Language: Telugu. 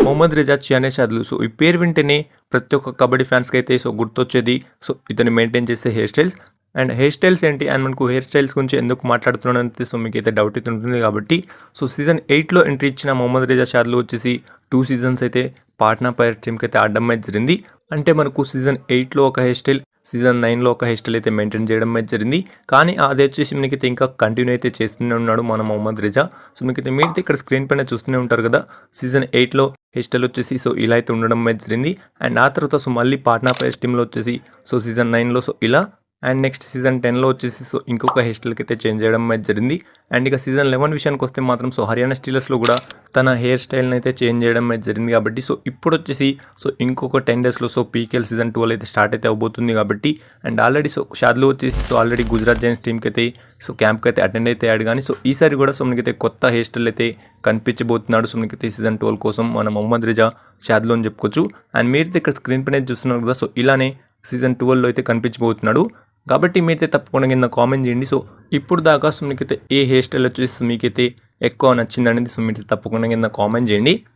మొహమ్మద్ రిజా చియానే షాద్లు. సో ఈ పేరు వింటేనే ప్రతి ఒక్క కబడ్డీ ఫ్యాన్స్కి అయితే సో గుర్తొచ్చేది సో ఇతను మెయింటైన్ చేసే hair styles. And hair styles ఏంటి అండ్ మనకు హెయిర్ స్టైల్స్ గురించి ఎందుకు మాట్లాడుతున్నానంటే సో మీకు అయితే డౌట్ అయితే ఉంటుంది కాబట్టి సో సీజన్ 8లో ఎంట్రీ ఇచ్చిన మొహమ్మద్ రిజా షాద్లు వచ్చేసి 2 సీజన్స్ అయితే పాట్నా పైరేట్స్ టీమ్కి అయితే ఆడడం అయితే జరిగింది. అంటే మనకు సీజన్ 8లో ఒక హెయిర్ స్టైల్, సీజన్ 9లో ఒక హెయిర్ స్టైల్ అయితే మెయింటైన్ చేయడం అయితే జరిగింది. కానీ అది వచ్చేసి మనకైతే ఇంకా కంటిన్యూ అయితే చేస్తూనే ఉన్నాడు మన మొహమ్మద్ రిజా. సో మీకైతే మీరైతే ఇక్కడ స్క్రీన్ పైన చూస్తూనే ఉంటారు కదా, సీజన్ 8లో హెయిర్ స్టైల్ వచ్చేసి సో ఇలా అయితే ఉండడం అయితే జరిగింది. అండ్ ఆ తర్వాత సో మళ్ళీ పాట్నా పైరేట్స్ టీంలో వచ్చేసి సో సీజన్ 9లో సో ఇలా, అండ్ నెక్స్ట్ సీజన్ 10లో వచ్చేసి సో ఇంకొక హెయిర్ స్టైల్కి అయితే చేంజ్ చేయడం అయితే జరిగింది. అండ్ ఇక సీజన్ 11 విషయానికి వస్తే మాత్రం సో హర్యానా స్టీలర్స్లో కూడా తన హెయిర్ స్టైల్ని అయితే చేంజ్ చేయడం అయితే జరిగింది. కాబట్టి సో ఇప్పుడు వచ్చేసి సో ఇంకొక 10 డేస్లో సో పీకేఎల్ సీజన్ 12 అయితే స్టార్ట్ అయితే అవబోతుంది కాబట్టి. అండ్ ఆల్రెడీ సో షాద్లు వచ్చేసి సో ఆల్రెడీ గుజరాత్ జైన్స్ టీమ్కి అయితే సో క్యాంప్కి అయితే అటెండ్ అయితే అయ్యాడు. కానీ సో ఈసారి కూడా సో మనకైతే కొత్త హెయిర్ స్టైల్ అయితే కనిపించబోతున్నాడు. సో మనకైతే సీజన్ 12 కోసం మన మొహమ్మద్ రిజా షాద్లు అని చెప్పుకోవచ్చు. అండ్ మీరైతే ఇక్కడ స్క్రీన్ పైన చూస్తున్నారు కదా, సో ఇలానే సీజన్ 12లో అయితే కనిపించబోతున్నాడు. కాబట్టి మీరైతే తప్పకుండా కింద కామెంట్ చేయండి. సో ఇప్పుడు దాకా సో మీకైతే ఏ హెయిర్ స్టైల్ వచ్చేసి మీకైతే ఎక్కువ నచ్చింది అనేది సో మీరు తప్పకుండా కింద కామెంట్ చేయండి.